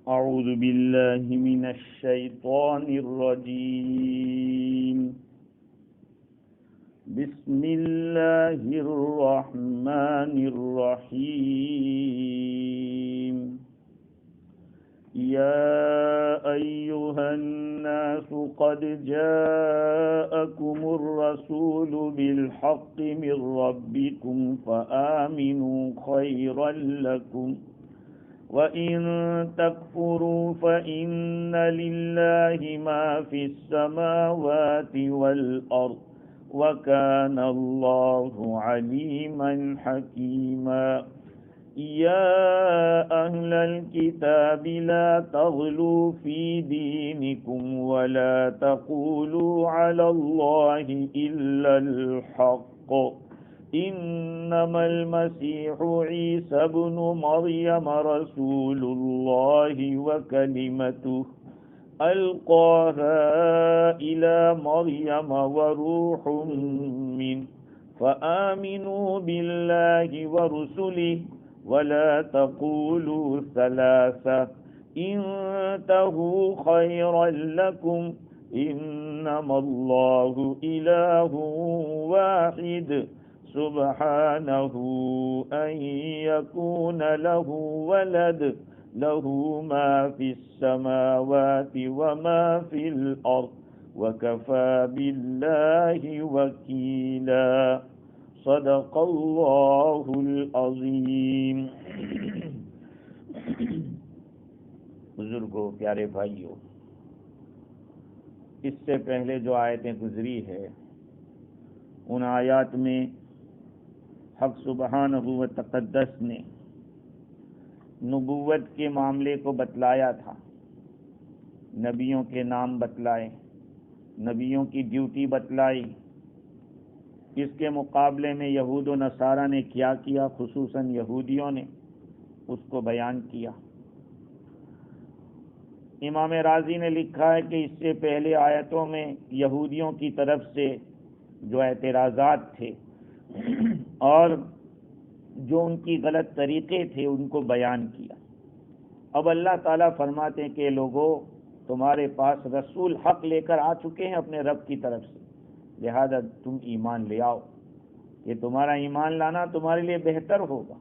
أعوذ بالله من الشيطان الرجيم. بسم الله الرحمن الرحيم. يا أيها الناس قد جاءكم الرسول بالحق من ربكم فآمنوا خيرا لكم وَإِن تَكْفُرُوا فَإِنَّ لِلَّهِ مَا فِي السَّمَاوَاتِ وَالْأَرْضِ وَكَانَ اللَّهُ عَلِيمًا حَكِيمًا. يَا أَهْلَ الْكِتَابِ لَا تَغْلُوا فِي دِينِكُمْ وَلَا تَقُولُوا عَلَى اللَّهِ إِلَّا الْحَقَّ انما المسيح عيسى ابن مريم رسول الله وكلمته القاها الى مريم وروح منه فآمنوا بالله ورسله ولا تقولوا ثلاثة انتهوا خيرا لكم انما الله اله واحد سبحانه أن يكون له ولد له ما في السماوات وما في الأرض وكفى بالله وكيلا. صدق اللہ العظیم. بزرگوں، پیارے بھائیوں، اس سے پہلے جو آیتیں گزری ہے ان آیات میں حق سبحانہ و تقدس نے نبوت کے معاملے کو بتلایا تھا، نبیوں کے نام بتلائے، نبیوں کی ڈیوٹی بتلائی. اس کے مقابلے میں یہود و نصارہ نے کیا کیا، خصوصاً یہودیوں نے اس کو بیان کیا. امام رازی نے لکھا ہے کہ اس سے پہلے آیتوں میں یہودیوں کی طرف سے جو اعتراضات تھے اور جو ان کی غلط طریقے تھے ان کو بیان کیا. اب اللہ تعالیٰ فرماتے ہیں کہ لوگوں، تمہارے پاس رسول حق لے کر آ چکے ہیں اپنے رب کی طرف سے، لہذا تم ایمان لے آؤ. یہ تمہارا ایمان لانا تمہارے لیے بہتر ہوگا.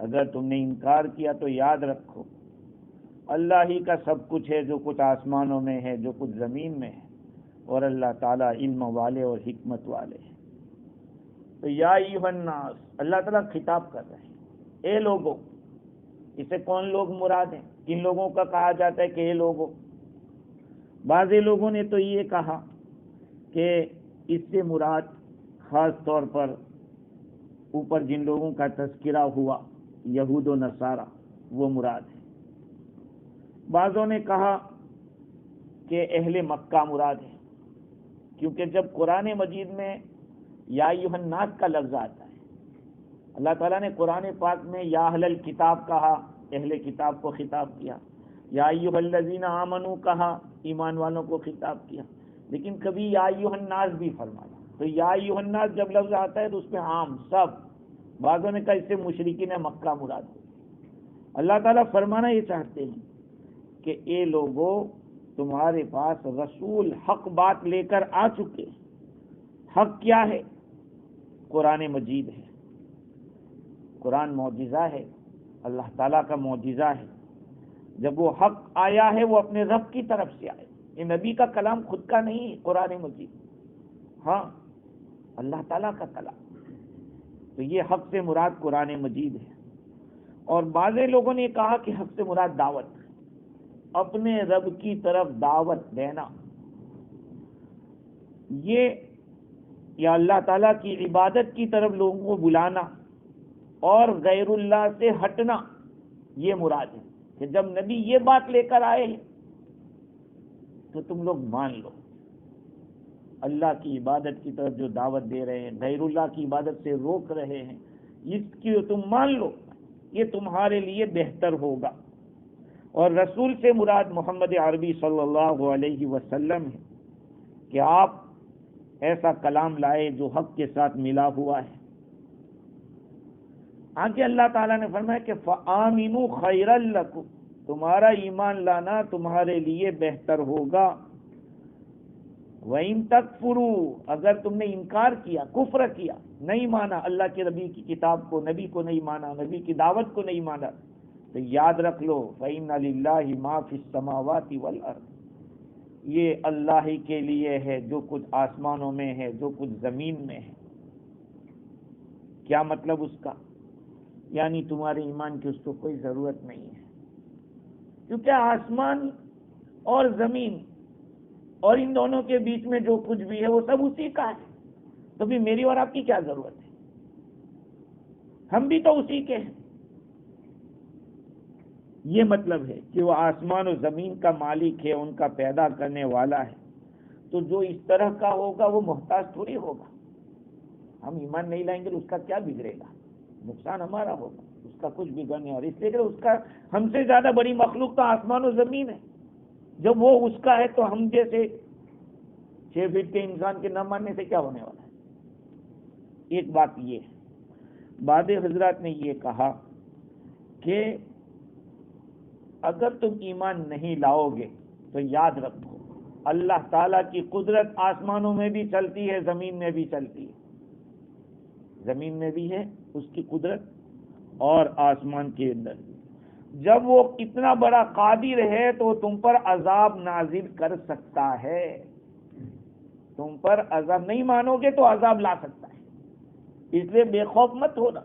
اگر تم نے انکار کیا تو یاد رکھو اللہ ہی کا سب کچھ ہے، جو کچھ آسمانوں میں ہے، جو کچھ زمین میں ہے، اور اللہ تعالیٰ علم والے اور حکمت والے ہیں. تو یا ایھا الناس، اللہ تعالیٰ خطاب کر رہے ہیں، اے لوگوں. اسے کون لوگ مراد ہیں؟ کن لوگوں کا کہا جاتا ہے کہ اے لوگوں؟ بعض لوگوں نے تو یہ کہا کہ اس سے مراد خاص طور پر اوپر جن لوگوں کا تذکرہ ہوا یہود و نصارہ، وہ مراد ہے. بعضوں نے کہا کہ اہل مکہ مراد ہے، کیونکہ جب قرآن مجید میں یا ایھا الناس کا لفظ آتا ہے، اللہ تعالیٰ نے قرآن پاک میں یا اہل الکتاب کہا، اہل کتاب کو خطاب کیا، یا ایھا الذین آمنوا کہا، ایمان والوں کو خطاب کیا، لیکن کبھی یا ایھا الناس بھی فرمایا. تو یا ایھا الناس جب لفظ آتا ہے تو اس میں عام سب. بعضوں نے کہا اس سے مشرکین مکہ مراد ہے. اللہ تعالیٰ فرمانا یہ چاہتے ہیں کہ اے لوگوں، تمہارے پاس رسول حق بات لے کر آ چکے. حق کیا ہے؟ قرآن مجید ہے. قرآن معجزہ ہے، اللہ تعالیٰ کا معجزہ ہے. جب وہ حق آیا ہے وہ اپنے رب کی طرف سے آئے. یہ نبی کا کلام خود کا نہیں ہے قرآن مجید، ہاں اللہ تعالیٰ کا کلام. تو یہ حق سے مراد قرآن مجید ہے. اور بعض لوگوں نے کہا کہ حق سے مراد دعوت، اپنے رب کی طرف دعوت دینا. یہ یا اللہ تعالیٰ کی عبادت کی طرف لوگوں کو بلانا اور غیر اللہ سے ہٹنا، یہ مراد ہے کہ جب نبی یہ بات لے کر آئے ہیں تو تم لوگ مان لو. اللہ کی عبادت کی طرف جو دعوت دے رہے ہیں، غیر اللہ کی عبادت سے روک رہے ہیں، اس کی تم مان لو، یہ تمہارے لیے بہتر ہوگا. اور رسول سے مراد محمد عربی صلی اللہ علیہ وسلم ہے کہ آپ ایسا کلام لائے جو حق کے ساتھ ملا ہوا ہے. آگے اللہ تعالیٰ نے فرمایا کہ فآمنوا خیرا لکم، تمہارا ایمان لانا تمہارے لیے بہتر ہوگا. وَإِن تَكْفُرُوا، اگر تم نے انکار کیا، کفر کیا، نہیں مانا اللہ کے نبی کی کتاب کو، نبی کو نہیں مانا، نبی کی دعوت کو نہیں مانا، تو یاد رکھ لو فَإِنَّ لِلَّهِ مَا فِي السَّمَاوَاتِ وَالْأَرْضِ، یہ اللہ ہی کے لیے ہے جو کچھ آسمانوں میں ہے، جو کچھ زمین میں ہے. کیا مطلب اس کا؟ یعنی تمہارے ایمان کی اس کو کوئی ضرورت نہیں ہے، کیونکہ آسمان اور زمین اور ان دونوں کے بیچ میں جو کچھ بھی ہے وہ سب اسی کا ہے. تو بھی میری اور آپ کی کیا ضرورت ہے؟ ہم بھی تو اسی کے ہیں. یہ مطلب ہے کہ وہ آسمان و زمین کا مالک ہے، ان کا پیدا کرنے والا ہے. تو جو اس طرح کا ہوگا وہ محتاج تھوڑی ہوگا. ہم ایمان نہیں لائیں گے تو اس کا کیا بگڑے گا؟ نقصان ہمارا ہوگا، اس کا کچھ بگڑنے. اور اس لیے کہ اس کا ہم سے زیادہ بڑی مخلوق تو آسمان و زمین ہے. جب وہ اس کا ہے تو ہم جیسے 6 فٹ کے انسان کے نہ ماننے سے کیا ہونے والا ہے؟ ایک بات یہ ہے. بعض حضرات نے یہ کہا کہ اگر تم ایمان نہیں لاؤ گے تو یاد رکھو اللہ تعالیٰ کی قدرت آسمانوں میں بھی چلتی ہے، زمین میں بھی چلتی ہے. زمین میں بھی ہے اس کی قدرت اور آسمان کے اندر بھی. جب وہ اتنا بڑا قادر ہے تو تم پر عذاب نازل کر سکتا ہے. تم پر عذاب نہیں مانو گے تو عذاب لا سکتا ہے. اس لیے بے خوف مت ہونا.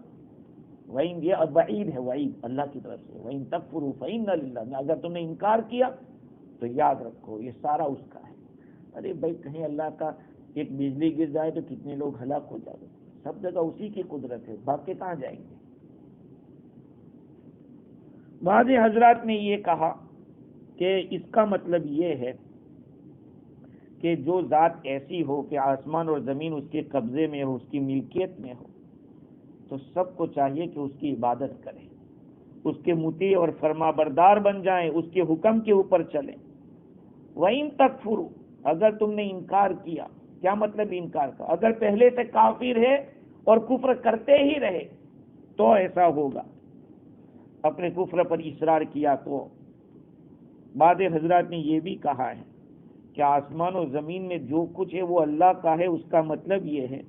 وَإِن، یہ بعید ہے، وعید اللہ کی طرف سے. وَإِن تَكْفُرُوا فَإِنَّ لِلَّهِ، اگر تم نے انکار کیا تو یاد رکھو یہ سارا اس کا ہے. ارے بھائی کہیں اللہ کا ایک بجلی گر جائے تو کتنے لوگ ہلاک ہو جائیں. سب جگہ اسی کی قدرت ہے، بھاگ کے کہاں جائیں گے؟ بعض حضرات نے یہ کہا کہ اس کا مطلب یہ ہے کہ جو ذات ایسی ہو کہ آسمان اور زمین اس کے قبضے میں ہو، اس کی ملکیت میں ہو، تو سب کو چاہیے کہ اس کی عبادت کریں، اس کے مطیع اور فرما بردار بن جائیں، اس کے حکم کے اوپر چلیں. وَإِن تَكْفُرُوا، اگر تم نے انکار کیا. کیا مطلب انکار کا؟ اگر پہلے سے کافر ہے اور کفر کرتے ہی رہے تو ایسا ہوگا. اپنے کفر پر اصرار کیا تو. بعض حضرات نے یہ بھی کہا ہے کہ آسمان و زمین میں جو کچھ ہے وہ اللہ کا ہے. اس کا مطلب یہ ہے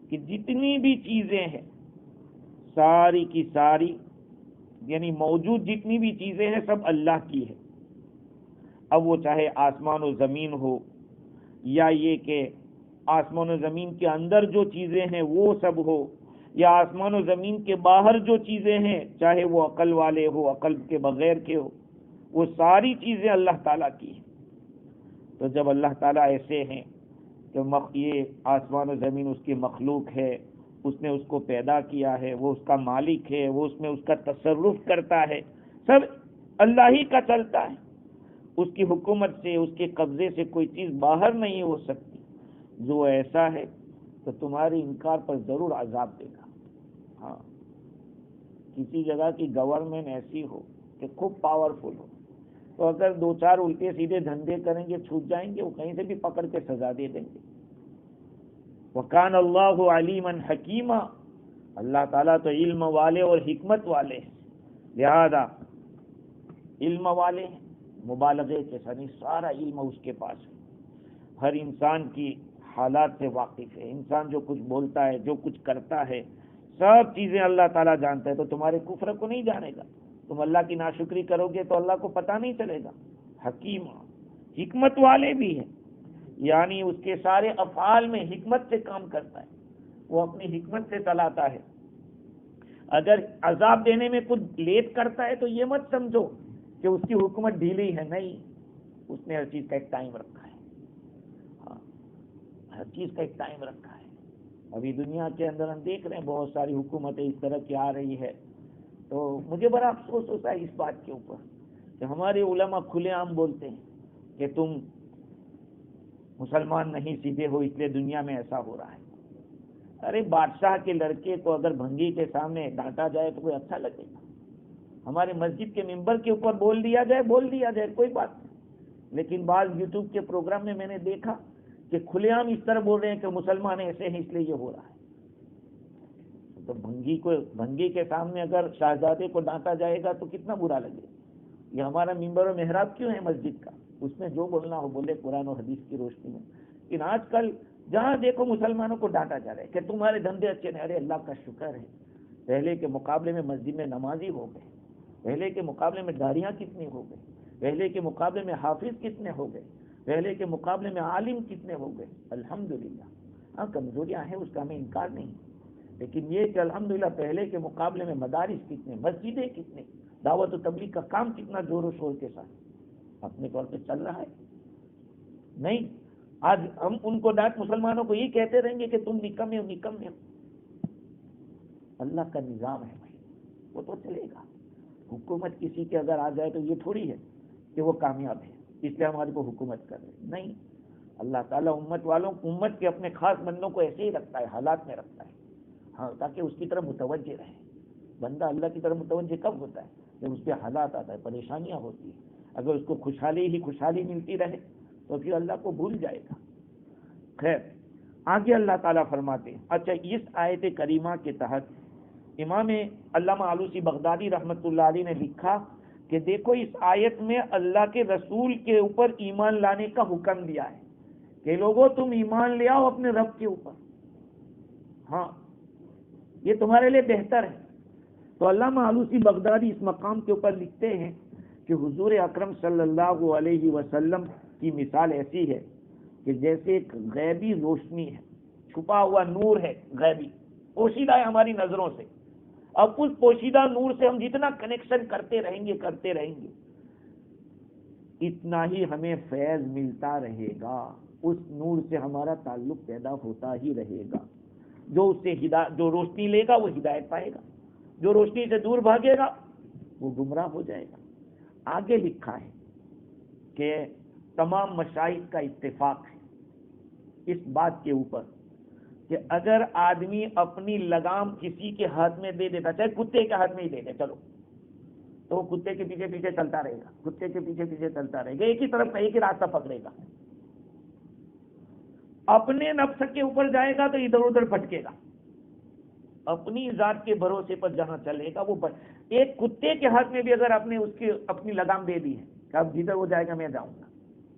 کہ جتنی بھی چیزیں ہیں ساری کی ساری، یعنی موجود جتنی بھی چیزیں ہیں سب اللہ کی ہے. اب وہ چاہے آسمان و زمین ہو، یا یہ کہ آسمان و زمین کے اندر جو چیزیں ہیں وہ سب ہو، یا آسمان و زمین کے باہر جو چیزیں ہیں، چاہے وہ عقل والے ہو، عقل کے بغیر کے ہو، وہ ساری چیزیں اللہ تعالیٰ کی ہیں. تو جب اللہ تعالیٰ ایسے ہیں کہ یہ آسمان و زمین اس کی مخلوق ہے، اس نے اس کو پیدا کیا ہے، وہ اس کا مالک ہے، وہ اس میں اس کا تصرف کرتا ہے، سب اللہ ہی کا چلتا ہے. اس کی حکومت سے، اس کے قبضے سے کوئی چیز باہر نہیں ہو سکتی. جو ایسا ہے تو تمہاری انکار پر ضرور عذاب دے گا. ہاں، کسی جگہ کی گورنمنٹ ایسی ہو کہ خوب پاورفل ہو تو اگر 2-4 الٹے سیدھے دھندے کریں گے چھوٹ جائیں گے، وہ کہیں سے بھی پکڑ کے سزا دے دیں گے. وَكَانَ اللَّهُ عَلِيمًا حَكِيمًا، اللہ تعالیٰ تو علم والے اور حکمت والے ہیں. لہذا علم والے ہیں، مبالغے کے ساتھ سارا علم اس کے پاس ہے. ہر انسان کی حالات سے واقف ہے. انسان جو کچھ بولتا ہے، جو کچھ کرتا ہے، سب چیزیں اللہ تعالیٰ جانتا ہے. تو تمہارے کفر کو نہیں جانے گا. تم اللہ کی ناشکری کرو گے تو اللہ کو پتہ نہیں چلے گا. حکیم، حکمت والے بھی ہیں، یعنی اس کے سارے افعال میں حکمت سے کام کرتا ہے، وہ اپنی حکمت سے چلاتا ہے. اگر عذاب دینے میں کچھ لیٹ کرتا ہے تو یہ مت سمجھو کہ اس کی حکمت ڈھیلی ہے. نہیں، اس نے ہر چیز کا ایک ٹائم رکھا ہے. ہاں، ہر چیز کا ایک ٹائم رکھا ہے. ابھی دنیا کے اندر ہم دیکھ رہے ہیں بہت ساری حکومتیں اس طرح کی آ رہی ہے. تو مجھے بڑا افسوس ہوتا ہے اس بات کے اوپر کہ ہمارے علماء کھلے عام بولتے ہیں کہ تم مسلمان نہیں سیدھے ہو، اس لیے دنیا میں ایسا ہو رہا ہے. ارے بادشاہ کے لڑکے کو اگر بھنگی کے سامنے ڈانٹا جائے تو کوئی اچھا لگے گا؟ ہمارے مسجد کے ممبر کے اوپر بول دیا جائے کوئی بات نہیں. لیکن بعض یوٹیوب کے پروگرام میں نے دیکھا کہ کھلے عام اس طرح بول رہے ہیں کہ مسلمان ایسے ہیں اس لیے یہ ہو رہا ہے. تو بھنگی کے سامنے اگر شہزادے کو ڈانٹا جائے گا تو کتنا برا لگے. یہ ہمارا ممبر و محراب کیوں ہے مسجد کا؟ اس میں جو بولنا ہو بولے قرآن و حدیث کی روشنی میں. لیکن آج کل جہاں دیکھو مسلمانوں کو ڈانٹا جا رہا ہے کہ تمہارے دھندے اچھے نہیں. ارے اللہ کا شکر ہے پہلے کے مقابلے میں مسجد میں نمازی ہو گئے, پہلے کے مقابلے میں داڑیاں کتنی ہو گئی, پہلے کے مقابلے میں حافظ کتنے ہو گئے, پہلے کے مقابلے میں عالم کتنے ہو گئے. الحمدللہ. ہاں کمزوریاں ہیں اس کا ہمیں انکار نہیں, لیکن یہ کہ الحمدللہ پہلے کے مقابلے میں مدارس کتنے, مسجدیں کتنے, دعوت و تبلیغ کا کام کتنا زور و شور کے ساتھ اپنے طور پہ چل رہا ہے. نہیں, آج ہم ان کو ڈانٹ مسلمانوں کو یہ کہتے رہیں گے کہ تم نکمے ہو. اللہ کا نظام ہے بھائی, وہ تو چلے گا. حکومت کسی کے اگر آ جائے تو یہ تھوڑی ہے کہ وہ کامیاب ہے اس لیے ہمارے کو حکومت کر رہے. نہیں, اللہ تعالیٰ امت کے اپنے خاص بندوں کو ایسے ہی رکھتا ہے, حالات میں رکھتا ہے, ہاں تاکہ اس کی طرف متوجہ رہے. بندہ اللہ کی طرف متوجہ کب ہوتا ہے؟ جب اس پہ حالات آتا ہے, پریشانیاں ہوتی ہیں. اگر اس کو خوشحالی ملتی رہے تو پھر اللہ کو بھول جائے گا. خیر, آگے اللہ تعالیٰ فرماتے ہیں. اچھا, اس آیت کریمہ کے تحت امام علامہ آلوسی بغدادی رحمۃ اللہ علیہ نے لکھا کہ دیکھو اس آیت میں اللہ کے رسول کے اوپر ایمان لانے کا حکم دیا ہے کہ لوگوں تم ایمان لے آؤ اپنے رب کے اوپر, ہاں یہ تمہارے لیے بہتر ہے. تو علامہ آلوسی بغدادی اس مقام کے اوپر لکھتے ہیں کہ حضور اکرم صلی اللہ علیہ وسلم کی مثال ایسی ہے کہ جیسے ایک غیبی روشنی ہے, چھپا ہوا نور ہے, غیبی پوشیدہ ہے ہماری نظروں سے. اب اس پوشیدہ نور سے ہم جتنا کنیکشن کرتے رہیں گے اتنا ہی ہمیں فیض ملتا رہے گا. اس نور سے ہمارا تعلق پیدا ہوتا ہی رہے گا. جو روشنی لے گا وہ ہدایت پائے گا, جو روشنی سے دور بھاگے گا وہ گمراہ ہو جائے گا. آگے لکھا ہے کہ تمام مشائخ کا اتفاق ہے اس بات کے اوپر کہ اگر آدمی اپنی لگام کسی کے ہاتھ میں دے دیتا, چاہے کتے کے ہاتھ میں ہی دے دے, چلو تو وہ کتے کے پیچھے چلتا رہے گا, ایک ہی طرف کا ایک ہی راستہ پکڑے گا. اپنے نفس کے اوپر جائے گا تو ادھر ادھر بھٹکے گا, اپنی ذات کے بھروسے پر جہاں چلے گا وہ ایک کتے کے ہاتھ میں بھی اگر آپ نے اس کی اپنی لگام دے دی ہے کہ اب جدھر وہ جائے گا میں جاؤں گا,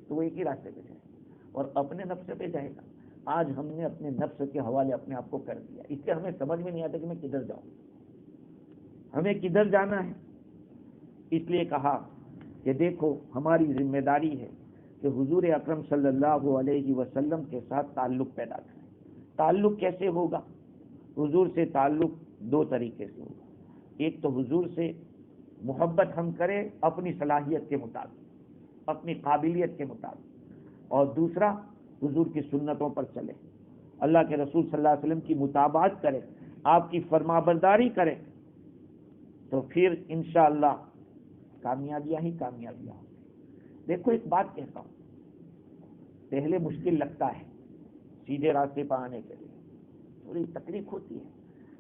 تو وہ ایک ہی راستے پہ جائے گا اور اپنے نفس پہ جائے گا. آج ہم نے اپنے نفس کے حوالے اپنے آپ کو کر دیا, اس سے ہمیں سمجھ میں نہیں آتا کہ میں کدھر جاؤں, ہمیں کدھر جانا ہے. اس لیے کہا کہ دیکھو ہماری ذمہ داری ہے کہ حضور اکرم صلی اللہ علیہ وسلم کے ساتھ تعلق پیدا کریں. تعلق کیسے ہوگا؟ حضور سے تعلق دو طریقے سے ہوگا. ایک تو حضور سے محبت ہم کریں اپنی صلاحیت کے مطابق, اپنی قابلیت کے مطابق, اور دوسرا حضور کی سنتوں پر چلے, اللہ کے رسول صلی اللہ علیہ وسلم کی مطابعت کرے, آپ کی فرمانبرداری کرے, تو پھر انشاءاللہ کامیابیاں ہی کامیابیاں ہوں. دیکھو ایک بات کہتا ہوں, پہلے مشکل لگتا ہے سیدھے راستے پر آنے کے لیے, تھوڑی تکلیف ہوتی ہے,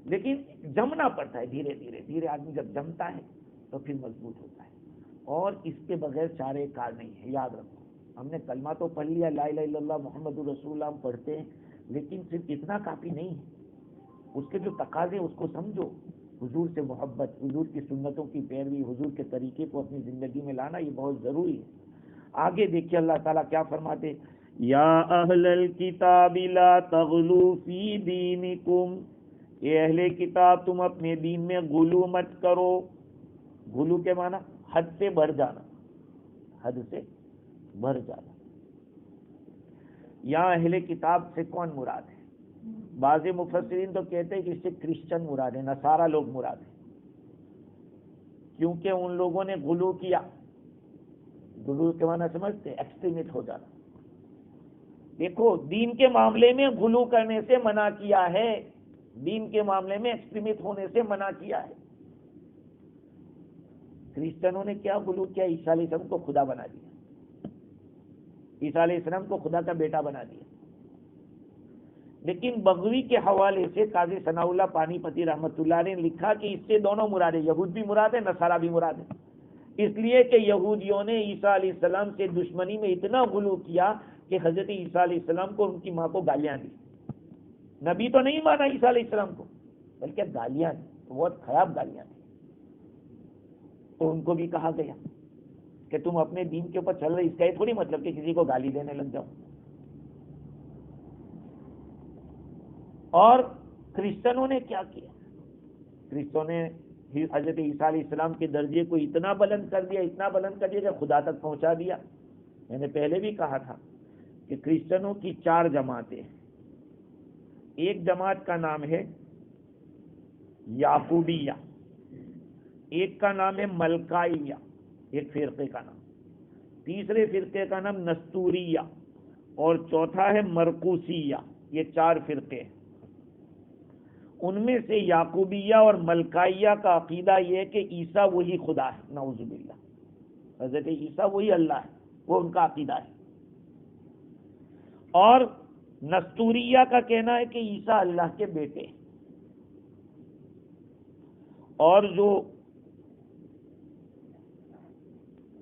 لیکن جمنا پڑتا ہے. دھیرے دھیرے آدمی جب جمتا ہے تو پھر مضبوط ہوتا ہے, اور اس کے بغیر چارے کار نہیں ہے. یاد رکھو, ہم نے کلمہ تو پڑھ لیا, لا الہ الا اللہ محمد رسول اللہ ہم پڑھتے ہیں, لیکن صرف اتنا کافی نہیں ہے. اس کے جو تقاضے اس کو سمجھو. حضور سے محبت, حضور کی سنتوں کی پیروی, حضور کے طریقے کو اپنی زندگی میں لانا, یہ بہت ضروری ہے. آگے دیکھیے اللہ تعالیٰ کیا فرماتے, یا اہل الکتاب لا تغلوا فی دینکم, اے اہل کتاب تم اپنے دین میں غلو مت کرو. غلو کے معنی حد سے بڑھ جانا, حد سے بڑھ جانا. یا اہل کتاب سے کون مراد ہے؟ بعض مفسرین تو کہتے ہیں کہ اس سے کرسچن مراد ہے, نصارہ لوگ مراد ہیں, کیونکہ ان لوگوں نے غلو کیا. غلو کے معنی سمجھتے, ایکسٹریمٹ ہو جانا. دیکھو دین کے معاملے میں غلو کرنے سے منع کیا ہے, دین کے معاملے میں ایکسٹریمٹ ہونے سے منع کیا ہے. کرسچنوں نے کیا غلو کیا؟ عیسیٰ علیہ السلام کو خدا بنا دیا, عیسیٰ علیہ السلام کو خدا کا بیٹا بنا دیا. لیکن بغوی کے حوالے سے قاضی ثناء اللہ پانی پتی رحمۃ اللہ علیہ نے لکھا کہ اس سے دونوں مراد ہے, یہود بھی مراد ہے, نصارہ بھی مراد ہے. اس لیے کہ یہودیوں نے عیسیٰ علیہ السلام سے دشمنی میں اتنا غلو کیا کہ حضرت عیسیٰ علیہ السلام کو ان کی ماں کو گالیاں دی. نبی تو نہیں مانا عیسیٰ علیہ السلام کو, بلکہ گالیاں تھیں، بہت خراب گالیاں تھیں. تو ان کو بھی کہا گیا کہ تم اپنے دین کے اوپر چل رہے، اس کا یہ تھوڑی مطلب کہ کسی کو گالی دینے لگ جاؤ. اور کرسچنوں نے کیا کیا؟ کرسچنوں نے حضرت عیسیٰ علیہ السلام کے درجے کو اتنا بلند کر دیا، اتنا بلند کر دیا کہ خدا تک پہنچا دیا. میں نے پہلے بھی کہا تھا کہ کرسچنوں کی 4 جماعتیں ہیں. ایک جماعت کا نام ہے یعقوبیہ، ایک کا نام ہے ملکائیہ، ایک فرقے کا نام، تیسرے فرقے کا نام نستوریہ، اور چوتھا ہے مرقوسیہ. یہ 4 فرقے ہیں. ان میں سے یعقوبیہ اور ملکائیہ کا عقیدہ یہ ہے کہ عیسیٰ وہی خدا ہے، نعوذ باللہ، حضرت عیسیٰ وہی اللہ ہے، وہ ان کا عقیدہ ہے. اور نستوریہ کا کہنا ہے کہ عیسیٰ اللہ کے بیٹے ہیں. اور جو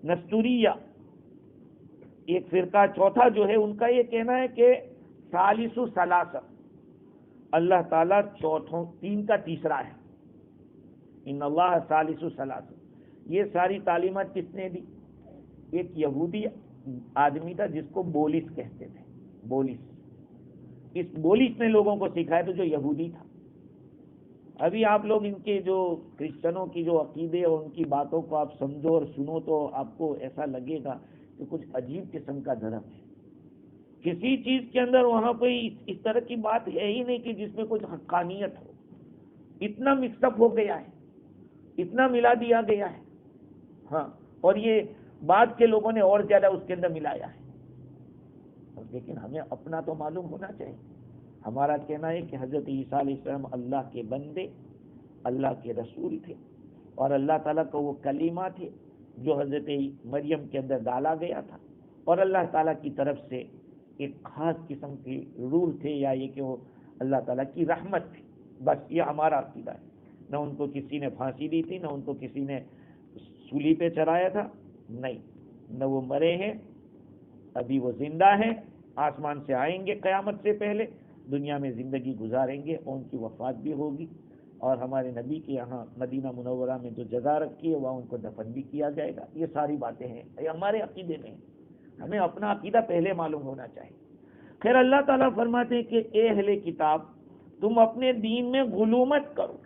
نستوریہ ایک فرقہ چوتھا جو ہے، ان کا یہ کہنا ہے کہ ثالث ثلاثہ، اللہ تعالیٰ چوتھوں 3 کا تیسرا ہے. ان اللہ ثالث ثلاثہ. یہ ساری تعلیمات کس نے دی؟ ایک یہودی آدمی تھا جس کو بولس کہتے تھے. بولس، اس بولس نے لوگوں کو سکھایا تو جو یہودی تھا. ابھی آپ لوگ ان کے جو کرسچنوں کی جو عقیدے اور ان کی باتوں کو آپ سمجھو اور سنو تو آپ کو ایسا لگے گا کہ کچھ عجیب قسم کا دھرم ہے. کسی چیز کے اندر وہاں کوئی اس طرح کی بات ہے ہی نہیں کہ جس میں کچھ حقانیت ہو. اتنا مکس اپ ہو گیا ہے، اتنا ملا دیا گیا ہے. ہاں، اور یہ بعد کے لوگوں نے اور زیادہ اس کے اندر ملایا ہے. لیکن ہمیں اپنا تو معلوم ہونا چاہیے. ہمارا کہنا ہے کہ حضرت عیسیٰ علیہ السلام اللہ کے بندے، اللہ کے رسول تھے، اور اللہ تعالیٰ کا وہ کلمہ تھے جو حضرت مریم کے اندر ڈالا گیا تھا، اور اللہ تعالیٰ کی طرف سے ایک خاص قسم کی روح تھے، یا یہ کہ وہ اللہ تعالیٰ کی رحمت تھی. بس یہ ہمارا عقیدہ ہے. نہ ان کو کسی نے پھانسی دی تھی، نہ ان کو کسی نے سولی پہ چڑھایا تھا، نہیں. نہ وہ مرے ہیں، ابھی وہ زندہ ہیں، آسمان سے آئیں گے قیامت سے پہلے، دنیا میں زندگی گزاریں گے، اور ان کی وفات بھی ہوگی. اور ہمارے نبی کے یہاں مدینہ منورہ میں جو جگہ رکھی ہے وہاں ان کو دفن بھی کیا جائے گا. یہ ساری باتیں ہیں، یہ ہمارے عقیدے میں ہیں. ہمیں اپنا عقیدہ پہلے معلوم ہونا چاہیے. خیر، اللہ تعالیٰ فرماتے ہیں کہ اے اہل کتاب، تم اپنے دین میں غلو مت کرو.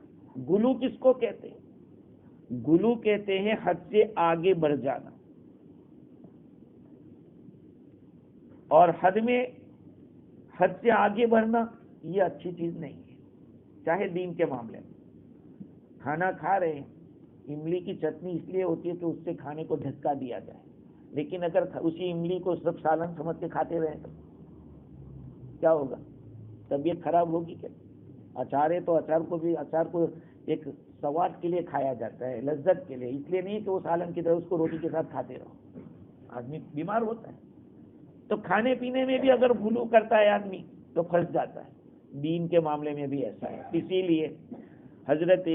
غلو کس کو کہتے ہیں؟ غلو کہتے ہیں حد سے آگے بڑھ جانا. اور حد سے آگے بڑھنا یہ اچھی چیز نہیں ہے. چاہے دین کے معاملے میں کھانا کھا رہے ہیں، املی کی چٹنی اس لیے ہوتی ہے کہ اس سے کھانے کو دھکا دیا جائے، لیکن اگر اسی املی کو سب سالن سمجھ کے کھاتے رہیں تو کیا ہوگا؟ طبیعت خراب ہوگی. کیا اچار ہے تو اچار کو ایک سواد کے لیے کھایا جاتا ہے، لذت کے لیے، اس لیے نہیں کہ وہ سالن کی طرح اس کو روٹی کے ساتھ کھاتے رہو. آدمی بیمار ہوتا ہے. تو کھانے پینے میں بھی اگر غلو کرتا ہے آدمی تو پھنس جاتا ہے. دین کے معاملے میں بھی ایسا ہے. اسی لیے حضرت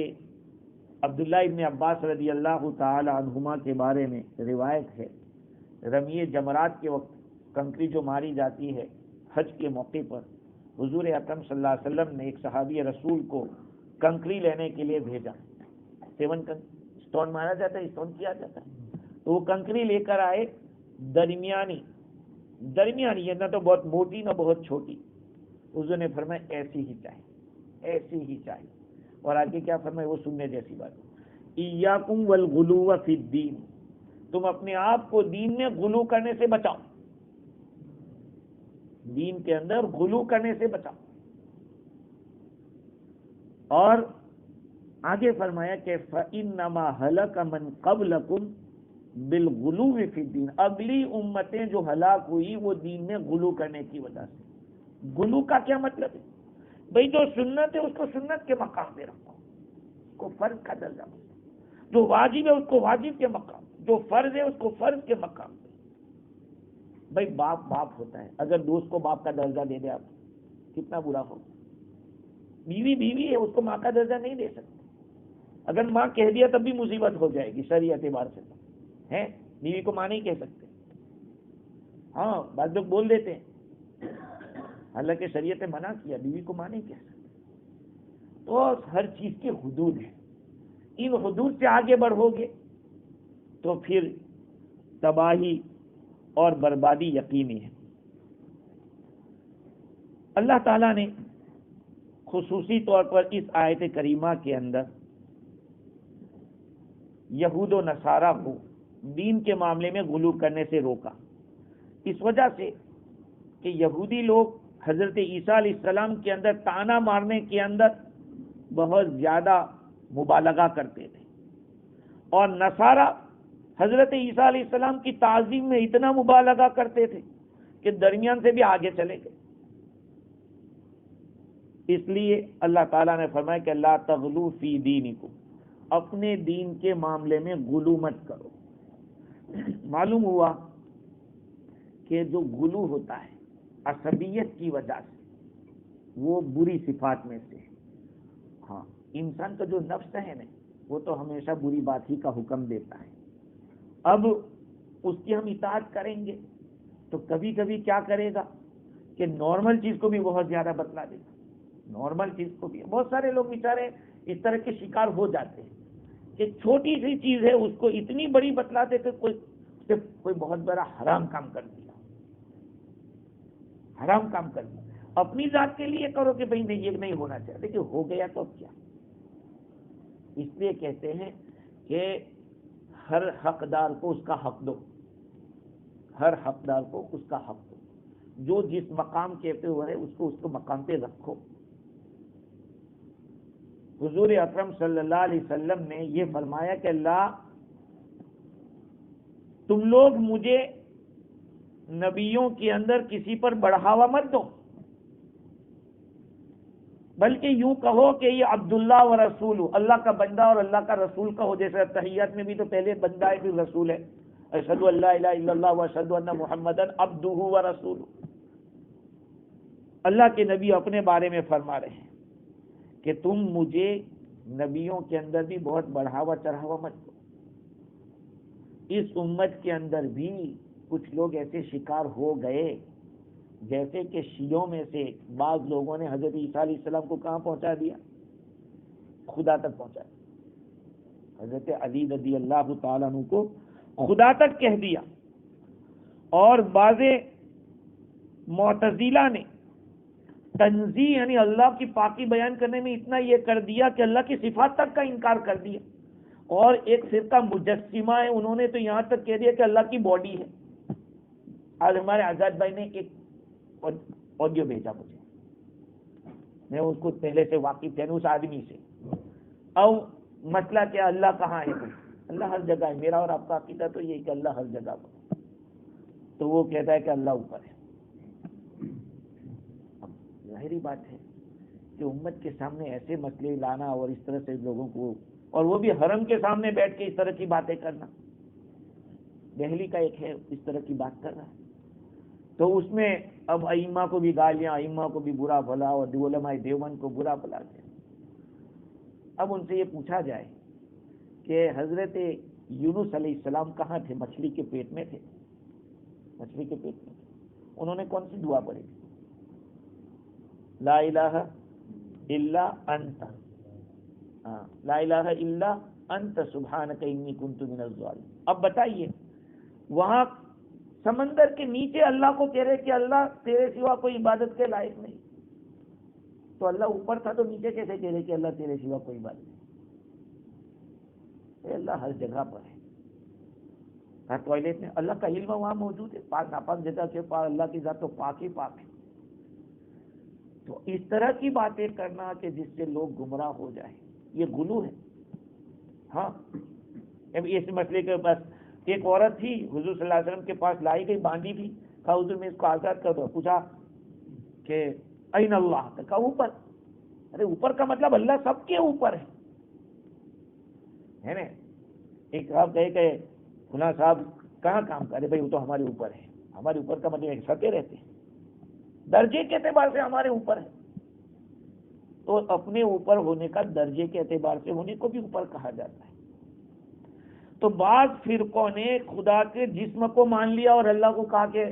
عبداللہ ابن عباس رضی اللہ تعالی عنہما کے بارے میں روایت ہے، رمی جمرات کے وقت کنکری جو ماری جاتی ہے حج کے موقع پر، حضور اکرم صلی اللہ علیہ وسلم نے ایک صحابی رسول کو کنکری لینے کے لیے بھیجا. 7 اسٹون مارا جاتا ہے، اسٹون کیا جاتا ہے، تو وہ کنکری لے کر آئے، درمیانی، یہ نہ تو بہت موٹی نہ بہت چھوٹی. حضور نے فرمایا ایسی ہی چاہیے. اور آگے کیا فرمایا وہ سننے جیسی بات. ایاکم والغلو فی الدین، تم اپنے آپ کو دین میں غلو کرنے سے بچاؤ، دین کے اندر غلو کرنے سے بچاؤ. اور آگے فرمایا کہ فَإِنَّمَا هَلَكَ مَنْ قَبْلَكُمْ بِالْغُلُوِّ فِي الدِّينِ، اگلی امتیں جو ہلاک ہوئی وہ دین میں غلو کرنے کی وجہ سے. غلو کا کیا مطلب ہے؟ بھئی جو سنت ہے اس کو سنت کے مقام پہ رکھو، اس کو فرض کا درجہ دو. جو واجب ہے اس کو واجب کے مقام، جو فرض ہے اس کو فرض کے مقام پہ. بھئی باپ ہوتا ہے، اگر دوست کو باپ کا درجہ دے دے آپ کتنا برا ہوگا. بیوی ہے، اس کو ماں کا درجہ نہیں دے سکتے. اگر ماں کہہ دیا تب بھی مصیبت ہو جائے گی شرعی اعتبار سے. ہے بیوی کو ماں نہیں کہہ سکتے. ہاں بعض لوگ بول دیتے ہیں، حالانکہ شریعت نے منع کیا، بیوی کو ماں نہیں کہہ سکتے. تو ہر چیز کی حدود ہیں، ان حدود سے آگے بڑھو گے تو پھر تباہی اور بربادی یقینی ہے۔ اللہ تعالیٰ نے خصوصی طور پر اس آیت کریمہ کے اندر یہود و نصارہ کو دین کے معاملے میں غلو کرنے سے روکا، اس وجہ سے کہ یہودی لوگ حضرت عیسیٰ علیہ السلام کے اندر طعنہ مارنے کے اندر بہت زیادہ مبالغہ کرتے تھے، اور نصارہ حضرت عیسیٰ علیہ السلام کی تعظیم میں اتنا مبالغہ کرتے تھے کہ درمیان سے بھی آگے چلے گئے۔ اس لیے اللہ تعالیٰ نے فرمایا کہ لا تغلو فی دینکم، اپنے دین کے معاملے میں غلو مت کرو۔ معلوم ہوا کہ جو غلو ہوتا ہے عصبیت کی وجہ سے وہ بری صفات میں سے ہے۔ ہاں، انسان کا جو نفس ہے نا وہ تو ہمیشہ بری بات ہی کا حکم دیتا ہے۔ اب اس کی ہم اطاعت کریں گے تو کبھی کبھی کیا کرے گا کہ نارمل چیز کو بھی بہت زیادہ بتلا دے گا، نارمل چیز کو بھی۔ بہت سارے لوگ بیچارے اس طرح کے شکار ہو جاتے ہیں کہ چھوٹی سی چیز ہے اس کو اتنی بڑی بتلاتے کہ کوئی بہت بڑا حرام کام کر دیا، حرام کام کر دیا۔ اپنی ذات کے لیے کرو کہ بھئی نہیں یہ نہیں ہونا چاہیے، لیکن ہو گیا تو اب کیا۔ اس لیے کہتے ہیں کہ ہر حقدار کو اس کا حق دو، ہر حقدار کو اس کا حق دو، جو جس مقام کے پہ ہو ہے اس کو مقام پہ رکھو۔ حضور اکرم صلی اللہ علیہ وسلم نے یہ فرمایا کہ اللہ تم لوگ مجھے نبیوں کے اندر کسی پر بڑھاوا مت دو، بلکہ یوں کہو کہ یہ عبداللہ و رسول، اللہ کا بندہ اور اللہ کا رسول کہو۔ جیسے تحیات میں بھی تو پہلے بندہ ہے پھر رسول ہے، اشہد ان لا الہ الا اللہ و اشہد ان محمدا عبدہ و رسولہ۔ اللہ کے نبی اپنے بارے میں فرما رہے ہیں کہ تم مجھے نبیوں کے اندر بھی بہت بڑھاوا چڑھاوا مت دو۔ اس امت کے اندر بھی کچھ لوگ ایسے شکار ہو گئے، جیسے کہ شیعوں میں سے بعض لوگوں نے حضرت عیسیٰ علیہ السلام کو کہاں پہنچا دیا؟ خدا تک پہنچا دیا۔ حضرت علی رضی اللہ تعالیٰ عنہ کو خدا تک کہہ دیا، اور بعض معتزلہ نے تنزیہ یعنی اللہ کی پاکی بیان کرنے میں اتنا یہ کر دیا کہ اللہ کی صفات تک کا انکار کر دیا۔ اور ایک فرقہ مجسمہ ہے، انہوں نے تو یہاں تک کہہ دیا کہ اللہ کی باڈی ہے۔ آج ہمارے آزاد بھائی نے ایک آڈیو بھیجا مجھے، میں اس کو پہلے سے واقف تھا اس آدمی سے۔ اور مسئلہ کیا، اللہ کہاں ہے؟ اللہ ہر جگہ ہے۔ میرا اور آپ کا عقیدہ تو یہ کہ اللہ ہر جگہ پر، تو وہ کہتا ہے کہ اللہ اوپر ہے۔ ظاہری بات ہے کہ امت کے سامنے ایسے مسئلے لانا اور اس طرح سے لوگوں کو، اور وہ بھی حرم کے سامنے بیٹھ کے اس طرح کی باتیں کرنا۔ دہلی کا ایک ہے اس طرح کی بات کر رہا ہے، تو اس میں اب ائمہ کو بھی گالیاں، ائمہ کو بھی برا بھلا، اور علماء دیوبند کو برا بھلا دیا۔ اب ان سے یہ پوچھا جائے کہ حضرت یونس علیہ السلام کہاں تھے؟ مچھلی کے پیٹ میں تھے، مچھلی کے پیٹ میں تھے۔ انہوں نے کون سی دعا پڑھی تھی؟ لا الہ الا انت، لا الہ الا انت سبحانک انی کنت من الظالمین۔ اب بتائیے، وہاں سمندر کے نیچے اللہ کو کہہ رہے کہ اللہ تیرے سوا کوئی عبادت کے لائق نہیں، تو اللہ اوپر تھا تو نیچے کیسے کہہ رہے کہ اللہ تیرے سوا کوئی عبادت نہیں؟ اللہ ہر جگہ پر ہے، ہر ٹوائلٹ میں اللہ کا علم وہاں موجود ہے۔ پاک ناپاک جگہ کے پاس اللہ کی ذات تو پاک ہی پاک ہے۔ تو اس طرح کی باتیں کرنا کہ جس سے لوگ گمراہ ہو جائیں، یہ غلو ہے۔ ہاں، اس مسئلے کے بس ایک عورت تھی حضور صلی اللہ علیہ وسلم کے پاس لائی گئی، باندھی تھی، کہا حضور میں اس کو آزاد کر دو۔ پوچھا کہ این اللہ، کہا اوپر۔ ارے اوپر کا مطلب اللہ سب کے اوپر ہے نا۔ ایک صاحب کہے کہ فلاں صاحب کہاں کام کرے؟ بھائی وہ تو ہمارے اوپر ہے۔ ہمارے اوپر کا مطلب ایک ستے رہتے ہیں، درجے کے اعتبار سے ہمارے اوپر ہے، تو اپنے اوپر ہونے کا درجے کے اعتبار سے ہونے کو بھی اوپر کہا جاتا ہے۔ تو بعض فرقوں نے خدا کے جسم کو مان لیا اور اللہ کو کہا کہ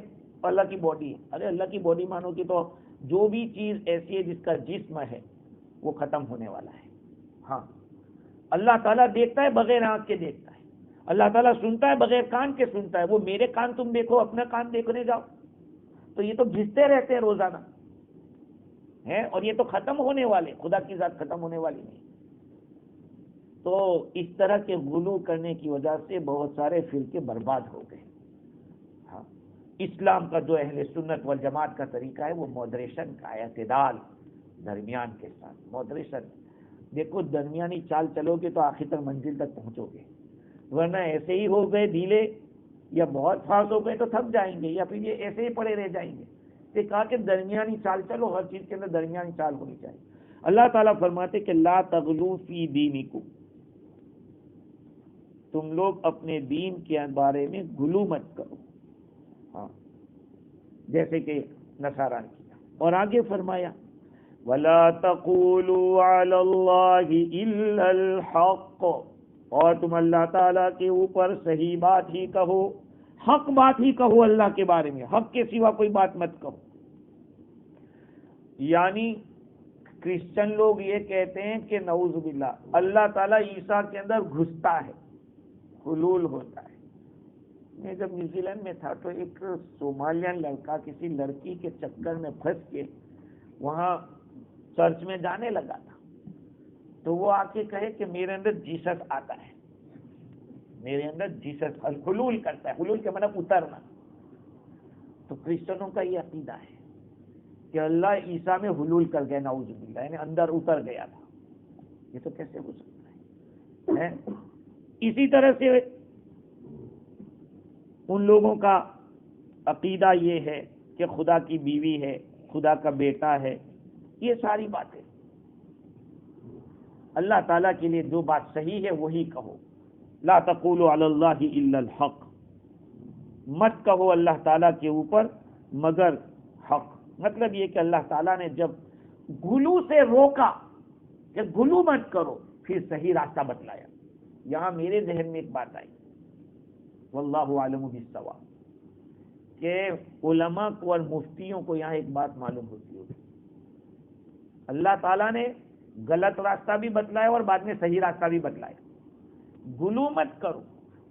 اللہ کی باڈی ہے۔ ارے اللہ کی باڈی مانو گے تو جو بھی چیز ایسی ہے جس کا جسم ہے وہ ختم ہونے والا ہے. ہاں اللہ تعالیٰ دیکھتا ہے بغیر آنکھ کے دیکھتا ہے, اللہ تعالیٰ سنتا ہے بغیر کان کے سنتا ہے. وہ میرے کان تم دیکھو, اپنا کان دیکھنے جاؤ تو یہ تو گھستے رہتے ہیں روزانہ ہیں, اور یہ تو ختم ہونے والے, خدا کی ذات ختم ہونے والی نہیں. تو اس طرح کے غلو کرنے کی وجہ سے بہت سارے فرقے برباد ہو گئے. ہاں اسلام کا جو اہل سنت والجماعت کا طریقہ ہے وہ مودریشن کا ہے, اعتدال, درمیان کے ساتھ مودریشن. دیکھو درمیانی چال چلو گے تو آخر تک منزل تک پہنچو گے, ورنہ ایسے ہی ہو گئے ڈھیلے یا بہت فاسٹ ہو گئے تو تھک جائیں گے, یا پھر یہ ایسے ہی پڑے رہ جائیں گے. یہ کہا کہ درمیانی چال چلو, ہر چیز کے اندر درمیانی چال ہونی چاہیے. اللہ تعالیٰ فرماتے کہ لا تغلو فی دینکم, تم لوگ اپنے دین کے بارے میں غلو مت کرو. ہاں جیسے کہ نصارہ نے کیا. اور آگے فرمایا وَلَا تَقُولُوا عَلَى اللَّهِ إِلَّا الْحَقَّ, اور تم اللہ تعالیٰ کے اوپر صحیح بات ہی کہو, حق بات ہی کہو اللہ کے بارے میں, حق کے سوا کوئی بات مت کہو. یعنی کرسچن لوگ یہ کہتے ہیں کہ نعوذ باللہ اللہ تعالیٰ عیسیٰ کے اندر گھستا ہے, حلول ہوتا ہے. میں جب نیوزی لینڈ میں تھا تو ایک صومالیان لڑکا کسی لڑکی کے چکر میں پھنس کے وہاں چرچ میں جانے لگا تھا, تو وہ آ کے کہے کہ میرے اندر جیسس آتا ہے, میرے اندر جیسس حلول کرتا ہے. حلول کے مطلب اترنا. تو کرسچنوں کا یہ عقیدہ ہے کہ اللہ عیسیٰ میں حلول کر گیا, نعوذ باللہ, یعنی اندر اتر گیا تھا. یہ تو کیسے ہو سکتا ہے؟ اسی طرح سے ان لوگوں کا عقیدہ یہ ہے کہ خدا کی بیوی ہے, خدا کا بیٹا ہے. یہ ساری باتیں اللہ تعالیٰ کے لیے جو بات صحیح ہے وہی کہو. لا تقولوا علی اللہ الا الحق, مت کہو اللہ تعالیٰ کے اوپر مگر حق. مطلب یہ کہ اللہ تعالیٰ نے جب غلو سے روکا کہ غلو مت کرو, پھر صحیح راستہ بتلایا. یہاں میرے ذہن میں ایک بات آئی, واللہ عالم بالصواب, کہ علماء کو اور مفتیوں کو یہاں ایک بات معلوم ہوتی ہوگی. اللہ تعالیٰ نے غلط راستہ بھی بتلایا اور بعد میں صحیح راستہ بھی بتلایا. غلو مت کرو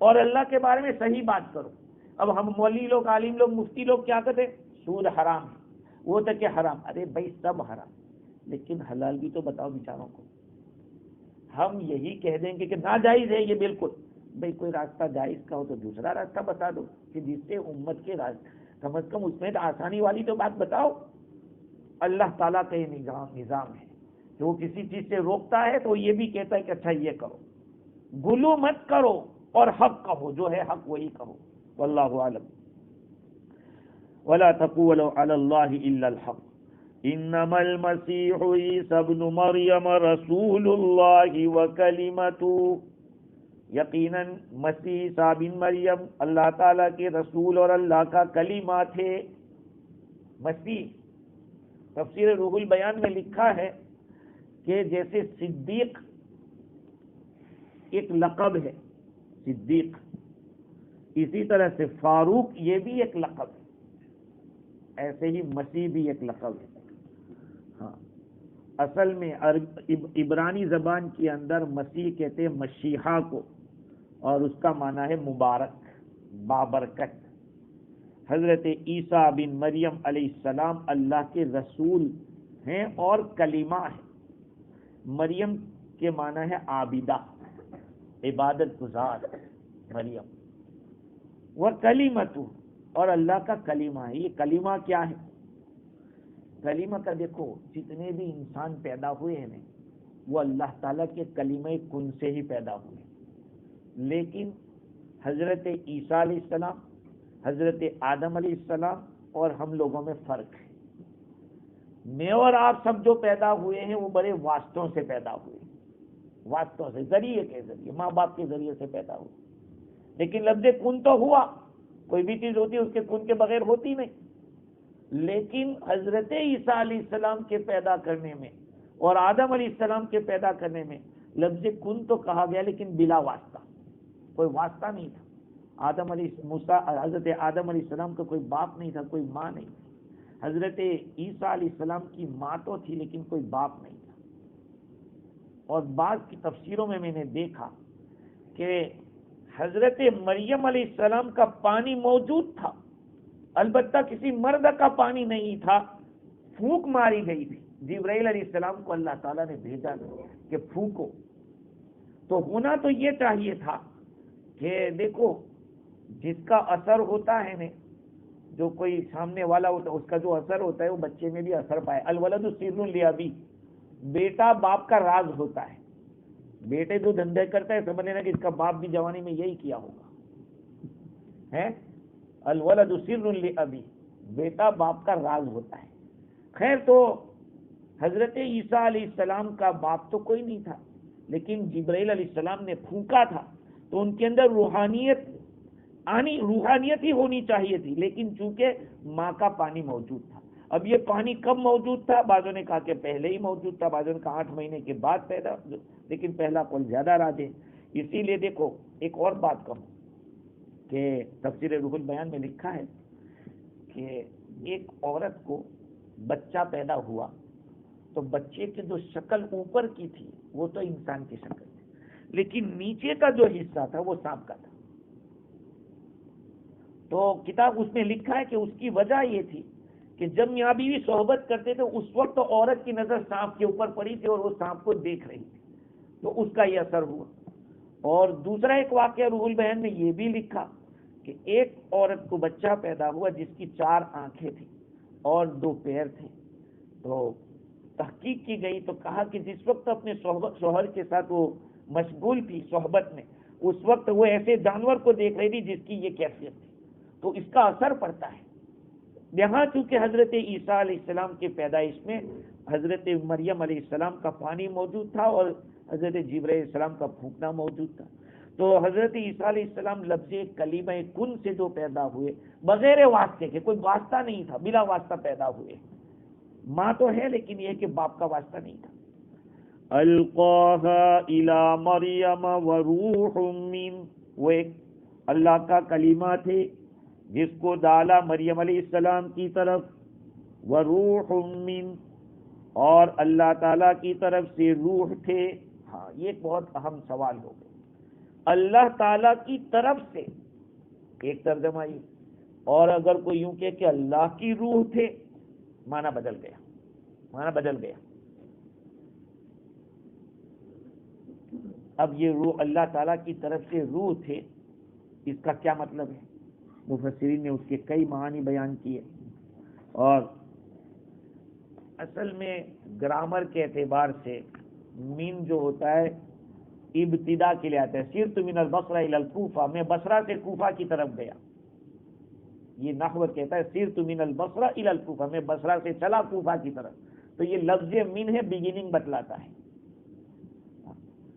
اور اللہ کے بارے میں صحیح بات کرو. اب ہم مولوی لوگ, عالم لوگ, مفتی لوگ کیا کہتے ہیں؟ سود حرام ہے, وہ تک کہ حرام. ارے بھائی سب حرام, لیکن حلال بھی تو بتاؤ بیچاروں کو. ہم یہی کہہ دیں گے کہ ناجائز ہے یہ بالکل. بھائی کوئی راستہ جائز کا ہو تو دوسرا راستہ بتا دو کہ جس سے امت کے کم از کم اس میں آسانی والی تو بات بتاؤ. اللہ تعالیٰ کا یہ نظام ہے کہ وہ کسی چیز سے روکتا ہے تو یہ بھی کہتا ہے کہ اچھا یہ کرو. غلو مت کرو اور حق کہو, جو ہے حق وہی کہو. واللہ عالم. ولا تقولوا علی اللہ الا الحق انما المسیح عیسی ابن مریم رسول اللہ وکلمتہ, یقیناً مسیح عیسیٰ بن مریم اللہ تعالیٰ کے رسول اور اللہ کا کلمہ تھے. مسیح تفسیر روح البیان میں لکھا ہے کہ جیسے صدیق ایک لقب ہے, صدیق, اسی طرح سے فاروق یہ بھی ایک لقب ہے, ایسے ہی مسیح بھی ایک لقب ہے. ہاں اصل میں عبرانی زبان کے اندر مسیح کہتے ہیں مشیحہ کو, اور اس کا معنی ہے مبارک, بابرکت. حضرت عیسیٰ بن مریم علیہ السلام اللہ کے رسول ہیں اور کلمہ ہیں. مریم کے معنی ہے عابدہ, عبادت گزار مریم. وہ کلمتہ, اور اللہ کا کلمہ ہے. یہ کلمہ کیا ہے؟ کلمہ کا دیکھو جتنے بھی انسان پیدا ہوئے ہیں وہ اللہ تعالیٰ کے کلمہ کن سے ہی پیدا ہوئے. لیکن حضرت عیسیٰ علیہ السلام, حضرت آدم علیہ السلام اور ہم لوگوں میں فرق ہے. میں اور آپ سب جو پیدا ہوئے ہیں وہ بڑے واسطوں سے پیدا ہوئے, واسطوں سے, ذریعے کے ذریعے, ماں باپ کے ذریعے سے پیدا ہوئے. لیکن لفظ کن تو ہوا, کوئی بھی چیز ہوتی ہے اس کے کن کے بغیر ہوتی نہیں. لیکن حضرت عیسیٰ علیہ السلام کے پیدا کرنے میں اور آدم علیہ السلام کے پیدا کرنے میں لفظ کن تو کہا گیا لیکن بلا واسطہ, کوئی واسطہ نہیں تھا. حضرت آدم علیہ السلام کا کوئی باپ نہیں تھا, کوئی ماں نہیں تھی. حضرت عیسیٰ علیہ السلام کی ماں تو تھی لیکن کوئی باپ نہیں تھا. اور بعض کی تفسیروں میں نے دیکھا کہ حضرت مریم علیہ السلام کا پانی موجود تھا، البتہ کسی مرد کا پانی نہیں تھا، پھونک ماری گئی تھی۔ جبرائیل علیہ السلام کو اللہ تعالیٰ نے بھیجا کہ پھونکو، تو ہونا تو یہ چاہیے تھا کہ دیکھو جس کا اثر ہوتا ہے نا، جو کوئی سامنے والا ہوتا ہے اس کا جو اثر ہوتا ہے وہ بچے میں بھی اثر پائے۔ الولد سر لابی، بیٹا باپ کا راز ہوتا ہے۔ بیٹے جو دھندے کرتا ہے سمجھ لینا کہ اس کا باپ بھی جوانی میں یہی کیا ہوگا ہے۔ الولد سر لابی، بیٹا باپ کا راز ہوتا ہے۔ خیر، تو حضرت عیسیٰ علیہ السلام کا باپ تو کوئی نہیں تھا، لیکن جبرائیل علیہ السلام نے پھونکا تھا تو ان کے اندر روحانیت ہی ہونی چاہیے تھی، لیکن چونکہ ماں کا پانی موجود تھا۔ اب یہ پانی کب موجود تھا؟ بعضوں نے کہا کہ پہلے ہی موجود تھا، بعضوں نے کہا 8 مہینے کے بعد پیدا، لیکن پہلا قول زیادہ راجح۔ اسی لیے دیکھو ایک اور بات کہوں کہ تفسیر روح البیان میں لکھا ہے کہ ایک عورت کو بچہ پیدا ہوا تو بچے کی جو شکل اوپر کی تھی وہ تو انسان کی شکل تھی، لیکن نیچے کا جو حصہ تھا وہ سانپ کا تھا۔ تو کتاب اس میں لکھا ہے کہ اس کی وجہ یہ تھی کہ جب میاں بیوی صحبت کرتے تھے اس وقت تو عورت کی نظر سانپ کے اوپر پڑی تھی اور وہ سانپ کو دیکھ رہی تھی، تو اس کا یہ اثر ہوا۔ اور دوسرا ایک واقعہ روح البیان میں یہ بھی لکھا کہ ایک عورت کو بچہ پیدا ہوا جس کی 4 آنکھیں تھیں اور 2 پیر تھے۔ تو تحقیق کی گئی تو کہا کہ جس وقت اپنے شوہر کے ساتھ وہ مشغول تھی صحبت میں، اس وقت وہ ایسے جانور کو دیکھ رہی تھی جس کی یہ کیفیت تھی، تو اس کا اثر پڑتا ہے۔ یہاں چونکہ حضرت عیسیٰ علیہ السلام کی پیدائش میں حضرت مریم علیہ السلام کا پانی موجود تھا اور حضرت جبرائیل علیہ السلام کا پھونکنا موجود تھا، تو حضرت عیسیٰ علیہ السلام لفظ کلمہ کن سے جو پیدا ہوئے، بغیر واسطے کے، کوئی واسطہ نہیں تھا، بلا واسطہ پیدا ہوئے۔ ماں تو ہے لیکن یہ کہ باپ کا واسطہ نہیں تھا۔ القاها الى مریم وروح من، وہ ایک اللہ کا کلمہ تھے جس کو ڈالا مریم علیہ السلام کی طرف، وروح من، اور اللہ تعالیٰ کی طرف سے روح تھے۔ ہاں، یہ ایک بہت اہم سوال ہو گیا۔ اللہ تعالیٰ کی طرف سے ایک ترجمہ یہ، اور اگر کوئی یوں کہ اللہ کی روح تھے، معنی بدل گیا۔ اب یہ روح اللہ تعالیٰ کی طرف سے روح تھے، اس کا کیا مطلب ہے؟ مفسرین نے اس کے کئی معنی بیان کیے، اور اصل میں گرامر کے اعتبار سے مین جو ہوتا ہے ابتدا کے لیے آتا ہے۔ سرت من البصرہ الی الکوفہ، میں بصرہ سے کوفہ کی طرف گیا، یہ نحو کہتا ہے سرت من البصرہ الی الکوفہ، میں بصرہ سے چلا کوفہ کی طرف، تو یہ لفظ من ہے، بگننگ بتلاتا ہے۔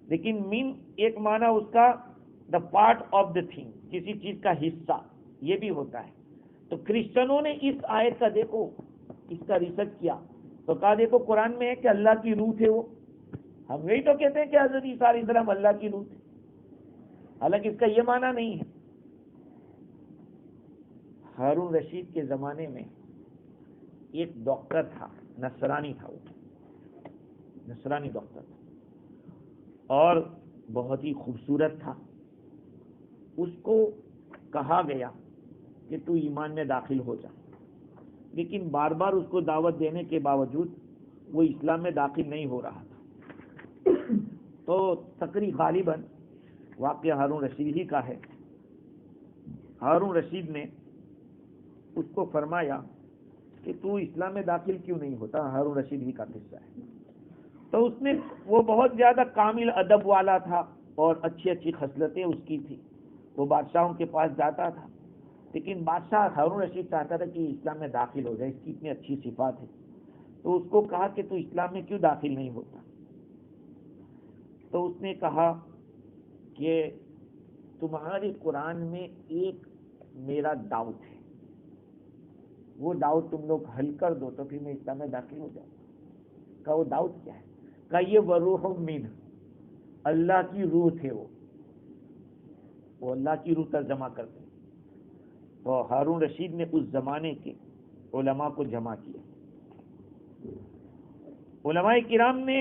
لیکن من ایک معنی اس کا the part of the thing, کسی چیز کا حصہ، یہ بھی ہوتا ہے۔ تو کرسچنوں نے اس آیت کا دیکھو اس کا ریسرچ کیا تو کہا دیکھو قرآن میں ہے کہ اللہ کی روح تھے وہ، ہم یہی تو کہتے ہیں کہ حضرت عیسیٰ علیہ السلام اللہ کی روح تھے، حالانکہ اس کا یہ معنی نہیں ہے۔ ہارون رشید کے زمانے میں ایک ڈاکٹر تھا، نصرانی تھا، وہ نصرانی ڈاکٹر تھا اور بہت ہی خوبصورت تھا۔ اس کو کہا گیا کہ تو ایمان میں داخل ہو جا، لیکن بار بار اس کو دعوت دینے کے باوجود وہ اسلام میں داخل نہیں ہو رہا تھا۔ تو تقریباً غالباً واقعہ ہارون رشید ہی کا ہے۔ ہارون رشید نے اس کو فرمایا کہ تو اسلام میں داخل کیوں نہیں ہوتا؟ ہارون رشید ہی کا قصہ ہے۔ تو اس نے، وہ بہت زیادہ کامل ادب والا تھا اور اچھی اچھی خصلتیں اس کی تھی، وہ بادشاہوں کے پاس جاتا تھا، لیکن بادشاہ ہارون رشید چاہتا تھا کہ اسلام میں داخل ہو جائے، اس کی اتنی اچھی صفات ہے۔ تو اس کو کہا کہ تو اسلام میں کیوں داخل نہیں ہوتا؟ تو اس نے کہا کہ تمہارے قرآن میں ایک میرا ڈاؤٹ ہے، وہ ڈاؤٹ تم لوگ حل کر دو تو پھر میں اسلام میں داخل ہو جاؤں۔ کہا وہ ڈاؤٹ کیا ہے؟ کہا یہ وروح من، اللہ کی روح تھے وہ اللہ کی روح ترجمہ کرتے۔ تو ہارون رشید نے اس زمانے کے علماء کو جمع کیا۔ علماء کرام نے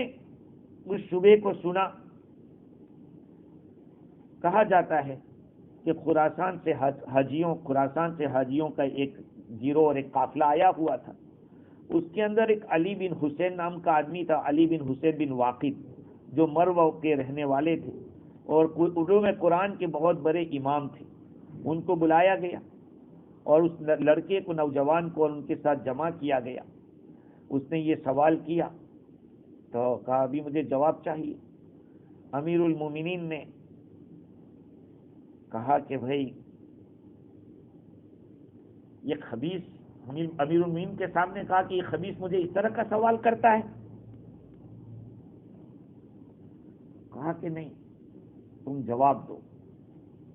اس شبے کو سنا. کہا جاتا ہے کہ خراسان سے حاجیوں کا ایک گروہ اور ایک قافلہ آیا ہوا تھا. اس کے اندر ایک علی بن حسین نام کا آدمی تھا, علی بن حسین بن واقد, جو مرو کے رہنے والے تھے اور علوم قرآن کے بہت بڑے امام تھے. ان کو بلایا گیا اور اس لڑکے کو, نوجوان کو, اور ان کے ساتھ جمع کیا گیا. اس نے یہ سوال کیا تو کہا ابھی مجھے جواب چاہیے. امیر المومنین نے کہا کہ بھائی یہ خبیث, امیر المومنین کے سامنے کہا کہ یہ خبیث مجھے اس طرح کا سوال کرتا ہے. کہا کہ نہیں, تم جواب دو.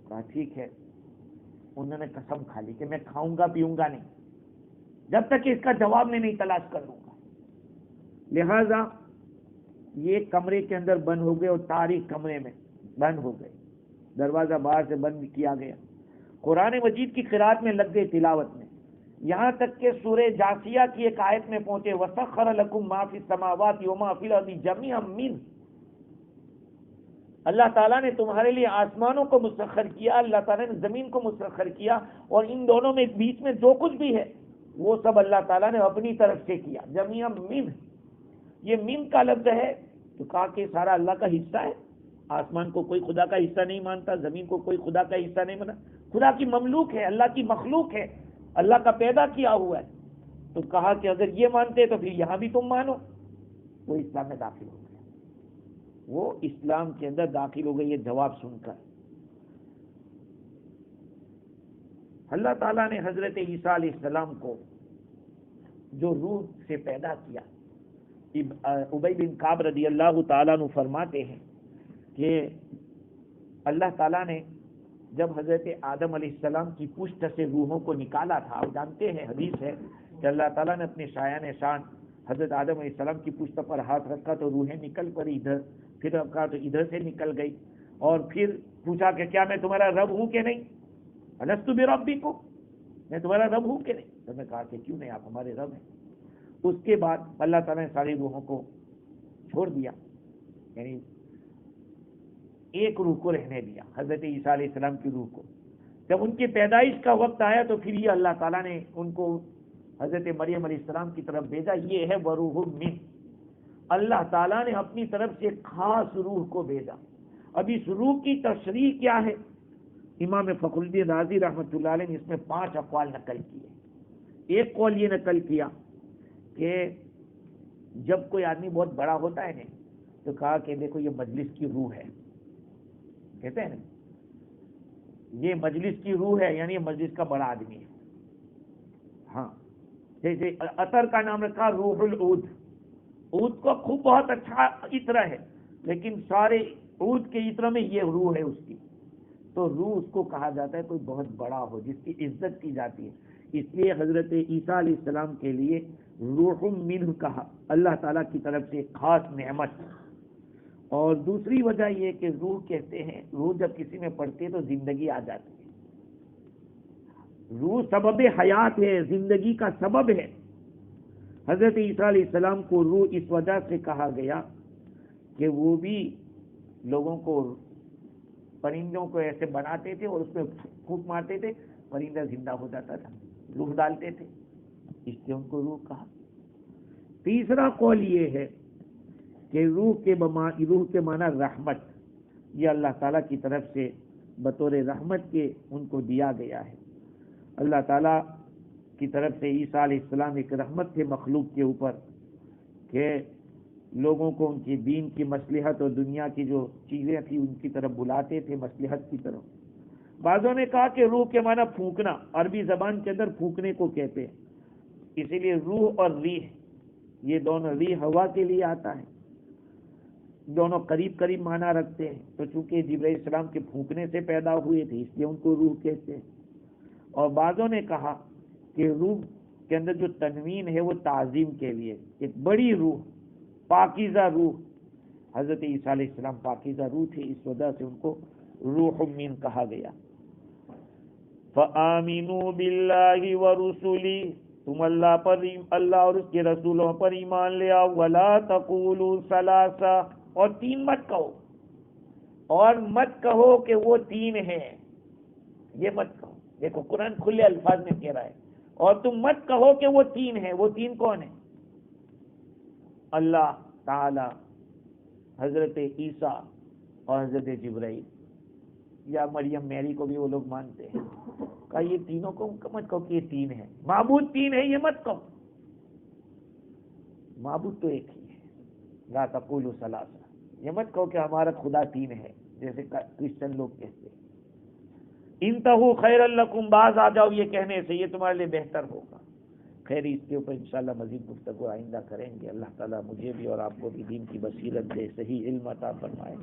کہا ٹھیک ہے. انہوں نے قسم کھا لی کہ میں کھاؤں گا پیوں گا نہیں جب تک کہ اس کا جواب میں نہیں تلاش کر لوں گا. لہذا یہ کمرے کے اندر بند ہو گئے اور تاریک کمرے میں بند ہو گئے. دروازہ باہر سے بند کیا گیا. قرآن مجید کی قرات میں لگ گئے تلاوت میں, یہاں تک کہ سورہ جاثیہ کی ایک آیت میں پہنچے وَسَخَّرَ لَكُم مَّا فِي السَّمَاوَاتِ وَمَا فِي الْأَرْضِ جَمِيعًا مِّنْهُ. اللہ تعالیٰ نے تمہارے لیے آسمانوں کو مسخر کیا, اللہ تعالیٰ نے زمین کو مسخر کیا, اور ان دونوں میں بیچ میں جو کچھ بھی ہے وہ سب اللہ تعالیٰ نے اپنی طرف سے کیا. جَمِيعًا مِّنْهُ, یہ من کا لفظ ہے تو کہا کہ سارا اللہ کا حصہ ہے. آسمان کو کوئی خدا کا حصہ نہیں مانتا, زمین کو کوئی خدا کا حصہ نہیں مانا. خدا کی مملوک ہے, اللہ کی مخلوق ہے, اللہ کا پیدا کیا ہوا ہے. تو کہا کہ اگر یہ مانتے تو پھر یہاں بھی تم مانو. وہ اسلام میں داخل ہو گئے, وہ اسلام کے اندر داخل ہو گئے. یہ جواب سن کر اللہ تعالیٰ نے حضرت عیسیٰ علیہ السلام کو جو روح سے پیدا کیا, ابی بن کعب رضی اللہ تعالیٰ عنہ فرماتے ہیں کہ اللہ تعالیٰ نے جب حضرت آدم علیہ السلام کی پشت سے روحوں کو نکالا تھا, آپ جانتے ہیں حدیث ہے کہ اللہ تعالیٰ نے اپنے شایان شان حضرت آدم علیہ السلام کی پشت پر ہاتھ رکھا تو روحیں نکل پڑی ادھر, پھر رکھا تو ادھر سے نکل گئی, اور پھر پوچھا کہ کیا میں تمہارا رب ہوں کہ نہیں, الستُ بربکم, میں تمہارا رب ہوں کہ نہیں. تو میں کہا کہ کیوں نہیں, آپ ہمارے رب ہیں. اس کے بعد اللہ تعالیٰ نے ساری روحوں کو چھوڑ دیا, یعنی ایک روح کو رہنے دیا, حضرت عیسیٰ علیہ السلام کی روح کو. جب ان کی پیدائش کا وقت آیا تو پھر یہ اللہ تعالیٰ نے ان کو حضرت مریم علیہ السلام کی طرف بھیجا. یہ ہے وروح من, اللہ تعالیٰ نے اپنی طرف سے خاص روح کو بھیجا. اب اس روح کی تشریح کیا ہے, امام فخر الدین رازی رحمۃ اللہ علیہ نے اس میں 5 اقوال نقل کیے. ایک قول یہ نقل کیا کہ جب کوئی آدمی بہت بڑا ہوتا ہے نا تو کہا کہ دیکھو یہ مجلس کی روح ہے, کہتے ہیں نا یہ مجلس کی روح ہے, یعنی یہ مجلس کا بڑا آدمی ہے. ہاں, جیسے عطر کا نام رکھا روح العود, عود کو خوب بہت اچھا عطر ہے, لیکن سارے عود کے عطر میں یہ روح ہے اس کی, تو روح اس کو کہا جاتا ہے کوئی بہت بڑا ہو جس کی عزت کی جاتی ہے. اس لیے حضرت عیسیٰ علیہ السلام کے لیے روح منہ کہا, اللہ تعالیٰ کی طرف سے خاص نعمت. اور دوسری وجہ یہ کہ روح کہتے ہیں, روح جب کسی میں پڑتی ہے تو زندگی آ جاتی ہے. روح سبب حیات ہے, زندگی کا سبب ہے. حضرت عیسیٰ علیہ السلام کو روح اس وجہ سے کہا گیا کہ وہ بھی لوگوں کو, پرندوں کو ایسے بناتے تھے اور اس میں پھونک مارتے تھے, پرندہ زندہ ہو جاتا تھا, روح ڈالتے تھے, اس لیے ان کو روح کہا. تیسرا قول یہ ہے کہ روح کے معنی رحمت, یہ اللہ تعالیٰ کی طرف سے بطور رحمت کے ان کو دیا گیا ہے. اللہ تعالیٰ کی طرف سے عیسیٰ علیہ السلام ایک رحمت تھے مخلوق کے اوپر کہ لوگوں کو ان کی دین کی مصلحت اور دنیا کی جو چیزیں تھیں ان کی طرف بلاتے تھے, مصلحت کی طرف. بعضوں نے کہا کہ روح کے معنی پھونکنا, عربی زبان کے اندر پھونکنے کو کہتے ہیں, اسی لیے روح اور ریح یہ دونوں, ریح ہوا کے لیے آتا ہے, دونوں قریب قریب معنی رکھتے ہیں. تو چونکہ جبرائیل علیہ السلام کے پھونکنے سے پیدا ہوئے تھے اس لیے ان کو روح کہتے ہیں. اور بعضوں نے کہا کہ روح کے اندر جو تنوین ہے وہ تعظیم کے لیے, ایک بڑی روح, پاکیزہ روح. حضرت عیسیٰ علیہ السلام پاکیزہ روح تھے, اس وجہ سے ان کو روح من کہا گیا. فآمنوا باللہ ورسلہ, تم اللہ اور اس کے رسولوں پر ایمان لے آؤ. ولا تقولوا ثلاثہ, اور تین مت کہو، اور مت کہو کہ وہ تین ہیں، یہ مت کہو. دیکھو قرآن کھلے الفاظ میں کہہ رہا ہے، اور تم مت کہو کہ وہ تین ہیں. وہ تین کون ہیں؟ اللہ تعالی، حضرت عیسیٰ اور حضرت جبرائیل، یا مریم میری کو بھی وہ لوگ مانتے ہیں. کہا یہ تینوں کو مت کہو کہ یہ تین ہیں، معبود تین ہیں یہ مت کہو، معبود تو ایک ہی ہے. لا تقولوا ثلاثہ، یہ مت کہو کہ ہمارا خدا تین ہے جیسے کرسچن لوگ کہتے ہیں. انتہو خیر لکم، باز آ جاؤ یہ کہنے سے، یہ تمہارے لیے بہتر ہوگا. خیر اس کے اوپر انشاءاللہ مزید گفتگو آئندہ کریں گے. اللہ تعالیٰ مجھے بھی اور آپ کو بھی دین کی بصیرت دے، صحیح علم عطا فرمائے.